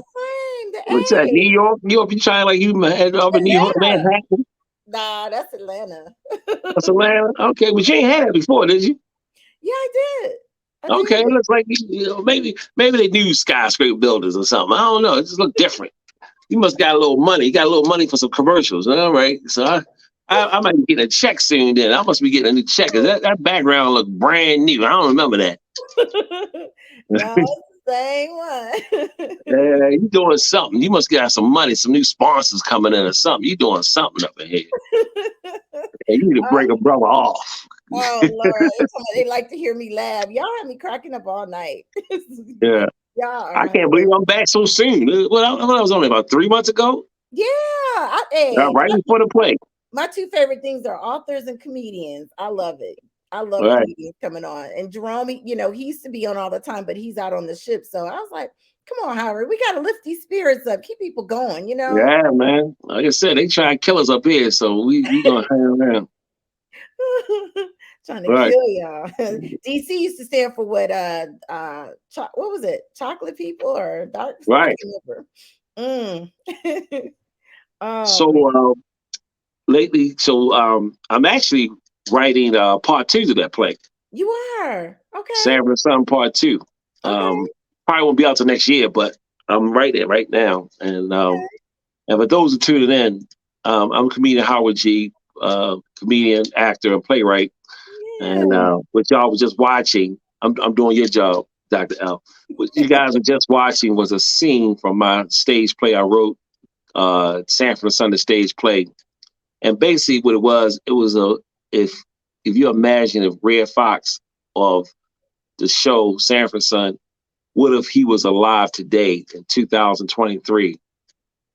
What's that? New Hey, York? New York, you trying like you head up in New York, Atlanta. Manhattan? Nah, that's Atlanta. That's Atlanta. Okay, but you ain't had that before, did you? Yeah, I did. I Okay, it did. looks like maybe they new skyscraper buildings or something. I don't know. It just look different. You must got a little money. You got a little money for some commercials. All right. So I might be getting a check soon then. I must be getting a new check. 'Cause that background look brand new. I don't remember that. No, it's the same one. Yeah, you doing something. You must got some money, some new sponsors coming in or something. You doing something up in here. And you need to break a brother off. Oh Lord, they like to hear me laugh. Y'all have me cracking up all night. Yeah. Y'all are I can't believe I'm back so soon. Well, I was only about 3 months ago. yeah. Hey, Right before the play. my two favorite things are authors and comedians. I love it. I love Right. comedians coming on. And JeROME, you know, he used to be on all the time, but he's out on the ship. So I was like, come on, Howard, we got to lift these spirits up, keep people going, you know? Yeah, man. Like I said, they try to kill us up here, so we gonna hang around. Trying to Right. kill y'all. DC used to stand for what? What was it? Chocolate people or dark? Right. Mm. Oh, So lately, I'm actually writing part 2 to that play. you are okay. Sanford and Son Part 2. Okay. Probably won't be out till next year, but I'm writing it right now. And Okay. and for those who tuning in, I'm comedian Howard G, comedian, actor, and playwright. And Yeah. what y'all was just watching, I'm doing your job, Dr. L. What you guys were just watching was a scene from my stage play I wrote, Sanford and Son, the stage play. And basically what it was if you imagine if Red Fox of the show Sanford and Son, what if he was alive today in 2023?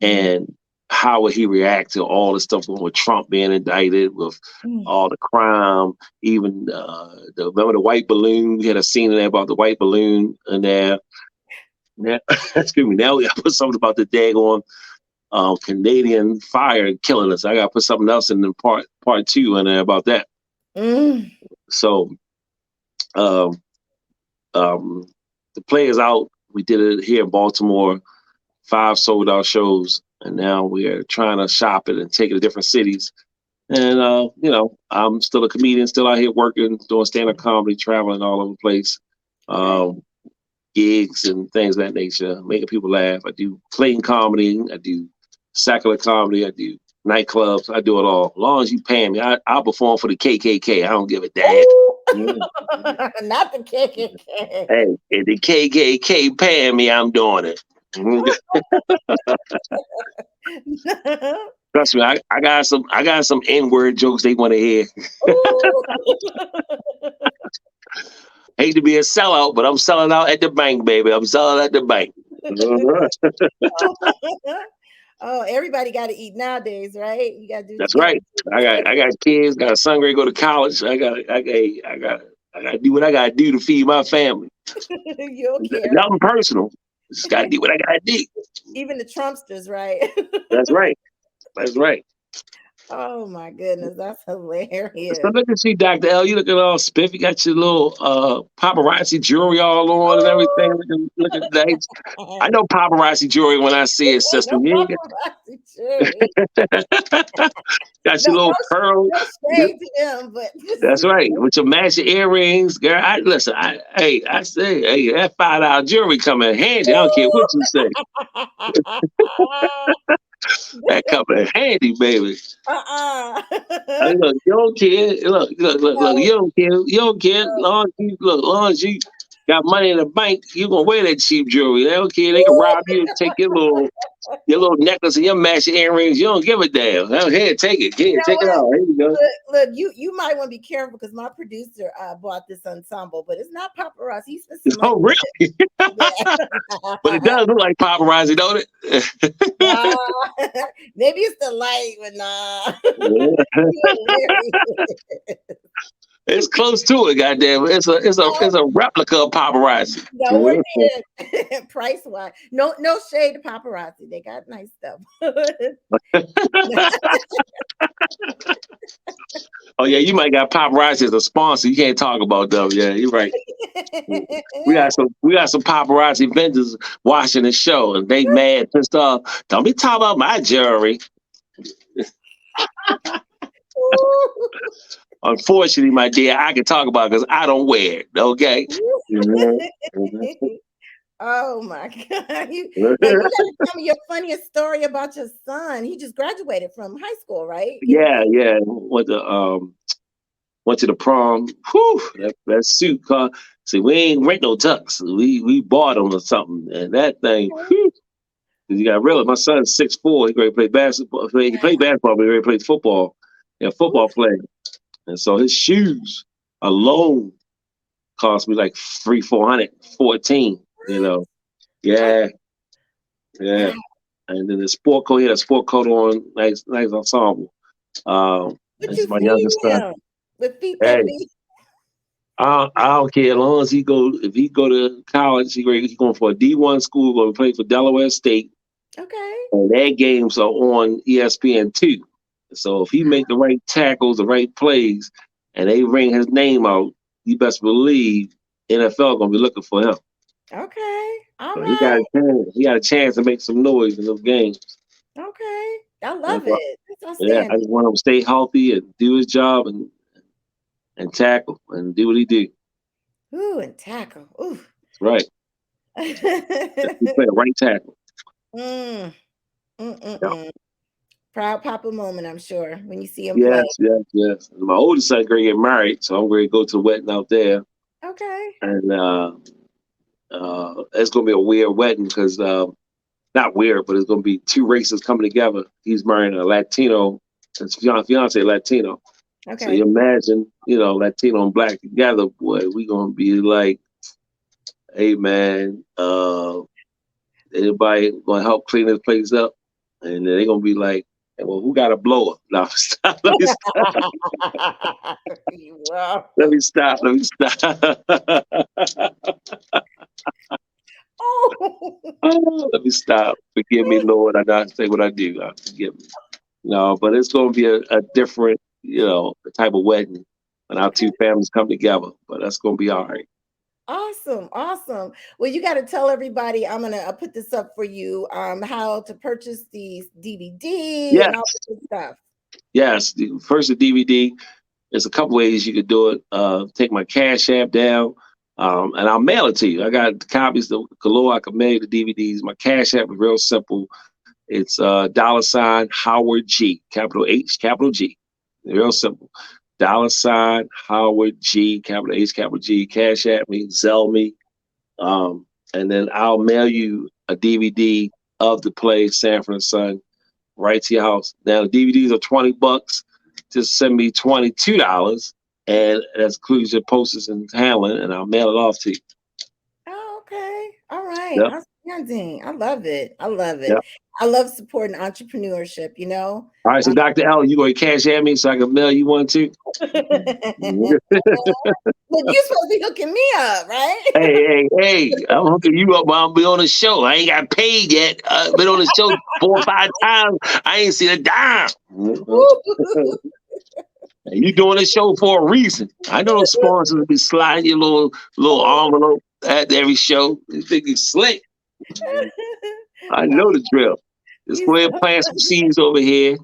And how would he react to all the stuff going with Trump being indicted, with all the crime, even remember the white balloon? We had a scene in there about the white balloon in there. Now, excuse me. Now we got to put something about the daggone Canadian fire killing us. I got to put something else in the part 2 in there about that. So the play is out. We did it here in Baltimore. 5 sold out shows, and now we're trying to shop it and take it to different cities. And I'm still a comedian, still out here working, doing stand-up comedy, traveling all over the place, gigs and things of that nature, making people laugh. I do plain comedy, I do secular comedy, I do nightclubs, I do it all. As long as you pay me, I'll perform for the KKK. I don't give a damn. Not the KKK. Hey, if the KKK paying me, I'm doing it. Trust me, I got some N-word jokes they want to hear. Hate to be a sellout, but I'm selling out at the bank, baby. I'm selling at the bank. Oh, everybody got to eat nowadays, right? You got to do. That's right. I got kids. Got a son ready to go to college. I got to do what I got to do to feed my family. You don't care. Nothing personal. Just got to do what I got to do. Even the Trumpsters, right? That's right. That's right. Oh my goodness, that's hilarious. So look at you, Dr. L. You looking all spiffy. Got your little paparazzi jewelry all on and everything. Look at that. I know paparazzi jewelry when I see it, sister. No paparazzi jewelry. Got your little pearl. No shade to them, but that's right. With your matching earrings, girl. I say, that $5 jewelry come in handy. I don't care what you say. That come in handy, baby. Hey, look, you don't care. Look, you don't care. Long as you got money in the bank, you gonna wear that cheap jewelry. They don't care. They can rob you and take your little necklace and your matching earrings. You don't give a damn. Here, take it. Here, take it out. Here you go. Look, you might want to be careful because my producer bought this ensemble, but it's not paparazzi. He spent some money. Oh, really? But it does look like paparazzi, don't it? Maybe it's the light, but nah. It's close to it, goddamn. It's a replica of paparazzi. No, we're there. Price wise. No shade to paparazzi. They got nice stuff. Oh yeah, you might got paparazzi as a sponsor. You can't talk about them. Yeah, you're right. We got some paparazzi vendors watching the show, and they mad, pissed off. Don't be talking about my jewelry. Unfortunately, my dear, I can talk about it because I don't wear it. Okay. Oh my God! You gotta tell me your funniest story about your son. He just graduated from high school, right? Yeah. Went to the prom. Whew, that suit car. See, we ain't rent no tux. We bought them or something, and that thing. Whew, you got to realize my son's 6'4". He ready to play basketball. He played basketball, but he ready to play football. Yeah, football player. And so his shoes alone cost me like $300-400, 14. You know, yeah. And then the sport coat, he had a sport coat on, nice ensemble. That's my youngest son. With feet hey, that big. I don't care as long as if he go to college, he's going for a D1 school, going to play for Delaware State. Okay. And their games are on ESPN2. So if he make the right tackles, the right plays, and they ring his name out, you best believe NFL gonna be looking for him. Okay. All so right. He got a chance to make some noise in those games. Okay. I love it. That's Yeah, I just want him to stay healthy and do his job and tackle and do what he do. Ooh, and tackle. Ooh. That's right. He play a right tackle. Yeah. Proud papa moment, I'm sure, when you see him play. Yes. My oldest son's going to get married, so I'm going to go to the wedding out there. Okay. And it's going to be a weird wedding because, not weird, but it's going to be 2 races coming together. He's marrying a Latino, his fiance Latino. Okay. So you imagine, Latino and Black together, boy, we going to be like, hey, man, everybody going to help clean this place up. And they're going to be like, well, who got a blower? No, stop. Let me stop. Wow. Let me stop. Oh, let me stop. Forgive me, Lord. I not say what I do. Forgive me. No, but it's going to be a different, type of wedding when our 2 families come together. But that's going to be all right. Awesome, awesome. Well, you got to tell everybody. I'm gonna put this up for you. How to purchase these DVD Yes, and all the good stuff. yes. First, the DVD. There's a couple ways you could do it. Take my Cash App down, and I'll mail it to you. I got copies of galore. I can mail the DVDs. My Cash App is real simple. It's $ Howard G, capital H, capital G. Real simple. $Howard G, capital H, capital G. Cash App me, Zelle me, and then I'll mail you a DVD of the play Sanford and Son right to your house. Now the DVDs are $20. Just send me $22, and that includes your posters and handling, and I'll mail it off to you. Oh, okay. All right. Yep. Outstanding. I love it. I love it. Yep. I love supporting entrepreneurship, you know. All right, so Dr. L, you going to Cash App me so I can mail you one too? But you're supposed to be hooking me up, right? Hey, I'm hooking you up while I'm be on the show. I ain't got paid yet. Been on the show 4 or 5 times. I ain't seen a dime. You doing the show for a reason. I know those sponsors will be sliding your little envelope at every show. You think you slick. I know the drill. Just go ahead and plant some seeds over here.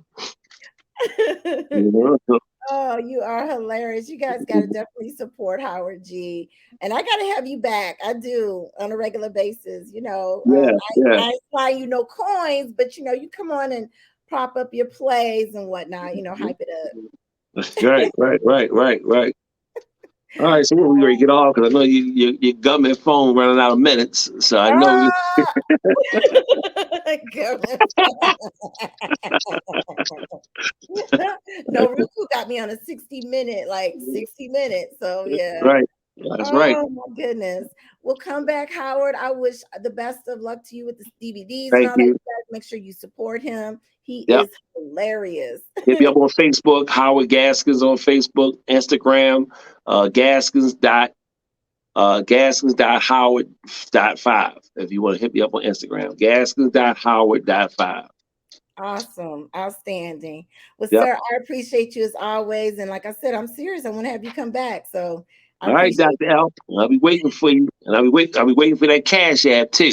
Oh, you are hilarious. You guys got to definitely support Howard G. And I got to have you back. I do on a regular basis. You know, I ain't flying you no coins, but you know, you come on and prop up your plays and whatnot, you know, hype it up. Right. All right, so we're ready to get off because I know your government phone running out of minutes. So I know. No, Ruku got me on a 60 minutes. So yeah. Right. That's right. Oh my goodness. Well, come back, Howard. I wish the best of luck to you with the DVDs Thank and all that. you. You guys make sure you support him. He Yep. is hilarious. Hit me up on Facebook, Howard Gaskins on Facebook, Instagram, Gaskins.Howard.5. If you want to hit me up on Instagram, Gaskins.Howard.5. Awesome. Outstanding. Well, Yep. sir, I appreciate you as always. And like I said, I'm serious. I want to have you come back. So I All right, appreciate Dr. L. I'll be waiting for you. And I'll be waiting for that Cash App too.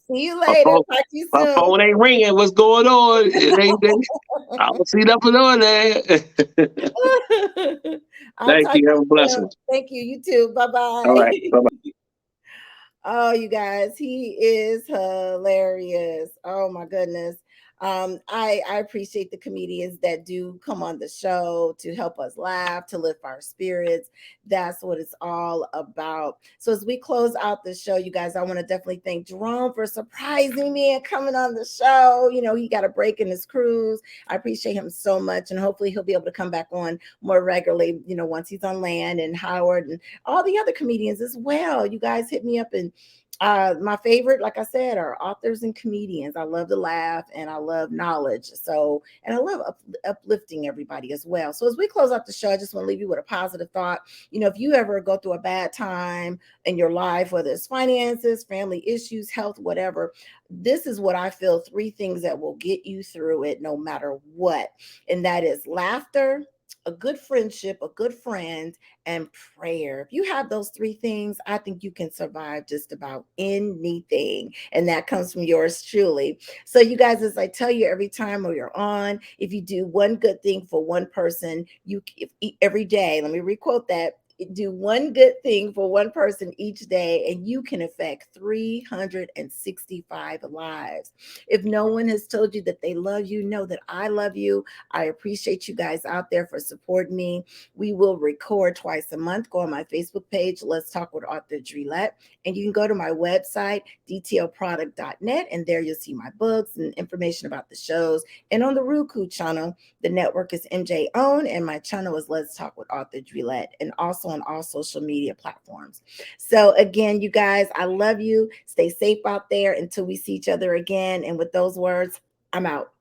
See you later. Talk to you soon. My phone ain't ringing. What's going on? I don't see nothing on there. Thank you. Have a blessing. Thank you. You too. Bye-bye. All right. Bye-bye. Oh, you guys, he is hilarious. Oh my goodness. I appreciate the comedians that do come on the show to help us laugh, to lift our spirits. That's what it's all about. So as we close out the show, you guys, I want to definitely thank Jerome for surprising me and coming on the show. You know, he got a break in his cruise. I appreciate him so much. And hopefully he'll be able to come back on more regularly, you know, once he's on land, and Howard and all the other comedians as well. You guys hit me up, and my favorite, like I said, are authors and comedians. I love to laugh and I love knowledge. So, and I love uplifting everybody as well. So as we close out the show, I just want to leave you with a positive thought. You know, if you ever go through a bad time in your life, whether it's finances, family issues, health, whatever, this is what I feel: 3 things that will get you through it no matter what. And that is laughter, a good friendship, a good friend, and prayer. If you have those 3 things, I think you can survive just about anything. And that comes from yours truly. So you guys, as I tell you every time you're on, if you do one good thing for one person, every day, let me requote that. Do one good thing for one person each day, and you can affect 365 lives. If no one has told you that they love you, know that I love you. I appreciate you guys out there for supporting me. We will record twice a month. Go on my Facebook page, Let's Talk with Author Lett, and you can go to my website, dtlproduct.net, and there you'll see my books and information about the shows. And on the Roku channel, the network is MJ owned, and my channel is Let's Talk with Author Lett, and also on all social media platforms. So again, you guys, I love you. Stay safe out there until we see each other again. And with those words, I'm out.